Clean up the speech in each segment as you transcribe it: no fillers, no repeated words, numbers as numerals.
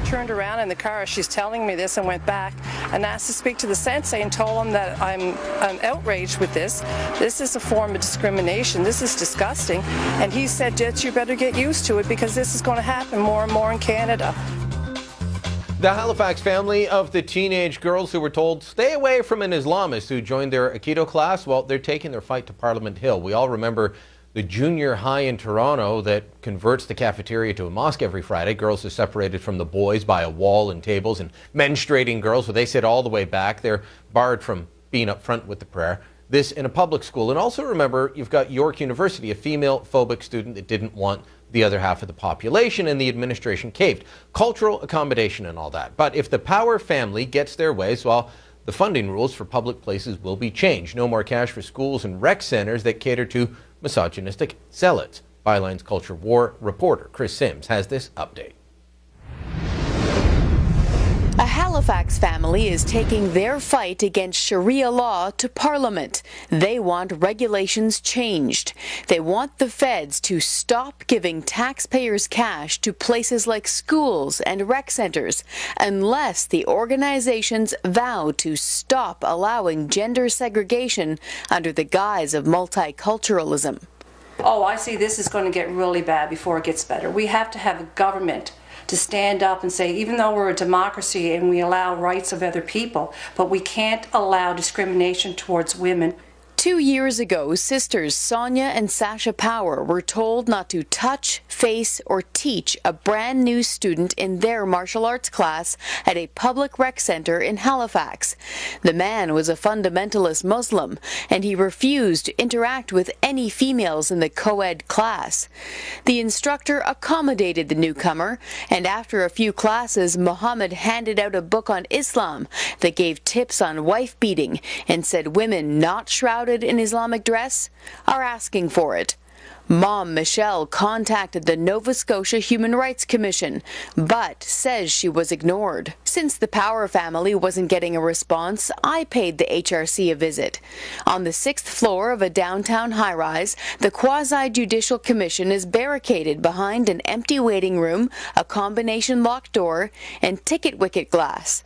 turned around in the car as she's telling me this and went back and asked to speak to the sensei and told him that I'm outraged with this. This is a form of discrimination. This is disgusting. And he said, Jets, you better get used to it because this is going to happen more and more in Canada. The Halifax family of the teenage girls who were told stay away from an Islamist who joined their Aikido class, well, they're taking their fight to Parliament Hill. We all remember the junior high in Toronto that converts the cafeteria to a mosque every Friday. Girls are separated from the boys by a wall and tables, and menstruating girls, well, they sit all the way back. They're barred from being up front with the prayer. This in a public school. And also remember, you've got York University, a female phobic student that didn't want the other half of the population, and the administration caved. Cultural accommodation and all that. But if the Power family gets their ways, well, the funding rules for public places will be changed. No more cash for schools and rec centers that cater to misogynistic zealots. Byline's Culture War reporter Chris Sims has this update. A Halifax family is taking their fight against Sharia law to Parliament. They want regulations changed. They want the feds to stop giving taxpayers cash to places like schools and rec centers unless the organizations vow to stop allowing gender segregation under the guise of multiculturalism. Oh, I see this is going to get really bad before it gets better. We have to have a government to stand up and say, even though we're a democracy and we allow rights of other people, but we can't allow discrimination towards women. 2 years ago, sisters Sonia and Sasha Power were told not to touch, face, or teach a brand new student in their martial arts class at a public rec center in Halifax. The man was a fundamentalist Muslim, and he refused to interact with any females in the co-ed class. The instructor accommodated the newcomer, and after a few classes, Mohammed handed out a book on Islam that gave tips on wife beating and said women not shrouded in Islamic dress are asking for it. Mom Michelle contacted the Nova Scotia Human Rights Commission, but says she was ignored. Since the Power family wasn't getting a response, I paid the HRC a visit. On the 6th floor of a downtown high-rise, the Quasi-Judicial Commission is barricaded behind an empty waiting room, a combination locked door, and ticket wicket glass.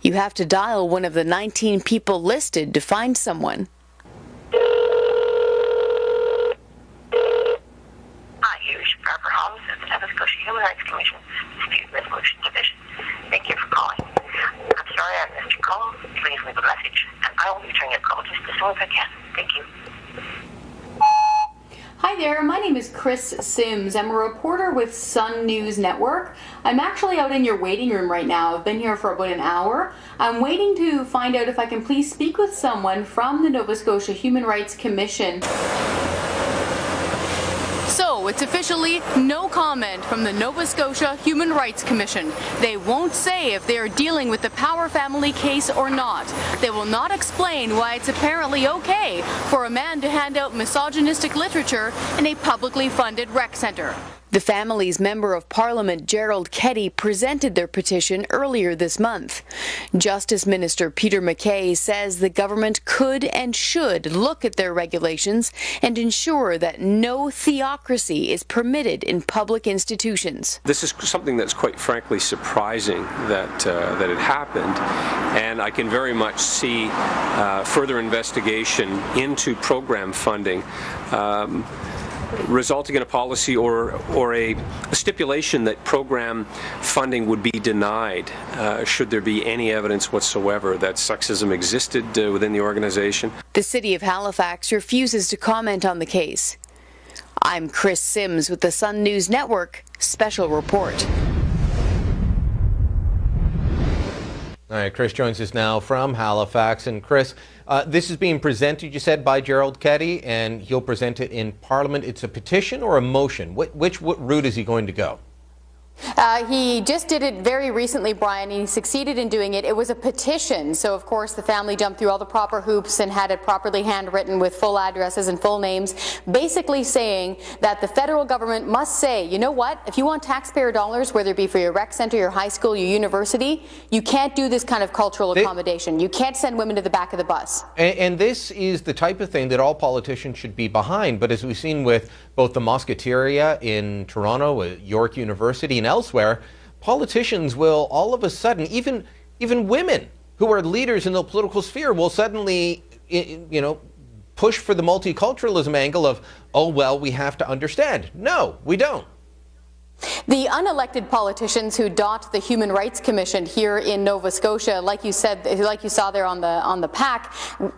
You have to dial one of the 19 people listed to find someone. Barbara Holmes of the Nova Scotia Human Rights Commission Dispute Resolution Division. Thank you for calling. I'm sorry I missed your call. Please leave a message, and I will return your call just as soon as I can. Thank you. Hi there, my name is Chris Sims. I'm a reporter with Sun News Network. I'm actually out in your waiting room right now. I've been here for about an hour. I'm waiting to find out if I can please speak with someone from the Nova Scotia Human Rights Commission. So, it's officially no comment from the Nova Scotia Human Rights Commission. They won't say if they are dealing with the Power family case or not. They will not explain why it's apparently okay for a man to hand out misogynistic literature in a publicly funded rec center. The family's Member of Parliament Gerald Keddy presented their petition earlier this month. Justice Minister Peter MacKay says the government could and should look at their regulations and ensure that no theocracy is permitted in public institutions. This is something that's quite frankly surprising that it happened, and I can very much see further investigation into program funding resulting in a policy or a stipulation that program funding would be denied should there be any evidence whatsoever that sexism existed within the organization. The City of Halifax refuses to comment on the case. I'm Chris Sims with the Sun News Network Special Report. All right, Chris joins us now from Halifax. And Chris, this is being presented, you said, by Gerald Keddy, and he'll present it in Parliament. It's a petition or a motion? What route is he going to go? He just did it very recently, Brian. He succeeded in doing it. It was a petition, so of course the family jumped through all the proper hoops and had it properly handwritten with full addresses and full names, basically saying that the federal government must say, you know what, if you want taxpayer dollars, whether it be for your rec center, your high school, your university, you can't do this kind of cultural accommodation. You can't send women to the back of the bus. And this is the type of thing that all politicians should be behind, but as we've seen with both the Mosqueteria in Toronto, York University, and elsewhere, politicians will all of a sudden, even women who are leaders in the political sphere will suddenly, push for the multiculturalism angle of, oh, well, we have to understand. No, we don't. The unelected politicians who dot the Human Rights Commission here in Nova Scotia, like you said, like you saw there on the pack,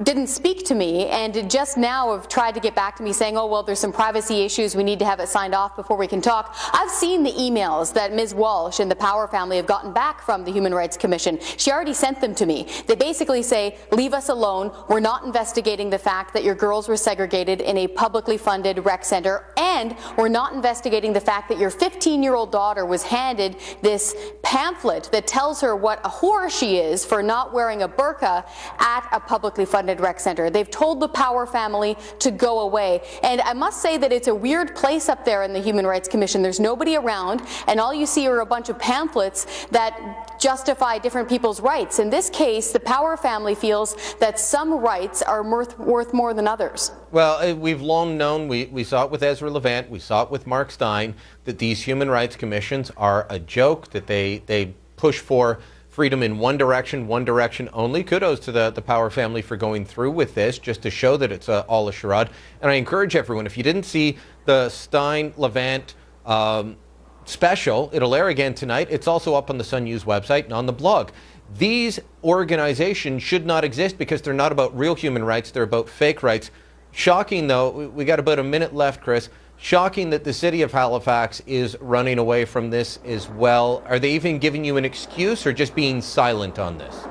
didn't speak to me, and just now have tried to get back to me saying, oh, well, there's some privacy issues, we need to have it signed off before we can talk. I've seen the emails that Ms. Walsh and the Power family have gotten back from the Human Rights Commission. She already sent them to me. They basically say, leave us alone, we're not investigating the fact that your girls were segregated in a publicly funded rec center, and we're not investigating the fact that your 15-year-old daughter was handed this pamphlet that tells her what a whore she is for not wearing a burqa at a publicly funded rec center. They've told the Power family to go away. And I must say that it's a weird place up there in the Human Rights Commission. There's nobody around, and all you see are a bunch of pamphlets that justify different people's rights. In this case, the Power family feels that some rights are worth more than others. Well, we've long known, we saw it with Ezra Levant, we saw it with Mark Stein, that these human rights commissions are a joke, that they push for freedom in one direction only. Kudos to the Power family for going through with this, just to show that it's all a charade. And I encourage everyone, if you didn't see the Stein-Levant special, it'll air again tonight. It's also up on the Sun News website and on the blog. These organizations should not exist because they're not about real human rights, they're about fake rights. Shocking, though, we got about a minute left, Chris. Shocking that the city of Halifax is running away from this as well. Are they even giving you an excuse or just being silent on this?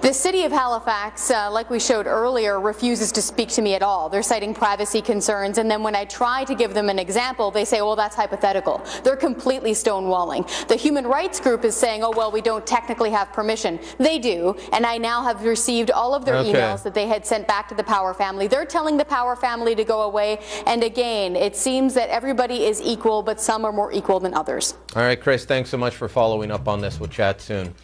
The city of Halifax, like we showed earlier, refuses to speak to me at all. They're citing privacy concerns, and then when I try to give them an example, they say, well, that's hypothetical. They're completely stonewalling. The human rights group is saying, oh, well, we don't technically have permission. They do, and I now have received all of their emails that they had sent back to the Power family. They're telling the Power family to go away, and again, it seems that everybody is equal, but some are more equal than others. All right, Chris, thanks so much for following up on this. We'll chat soon.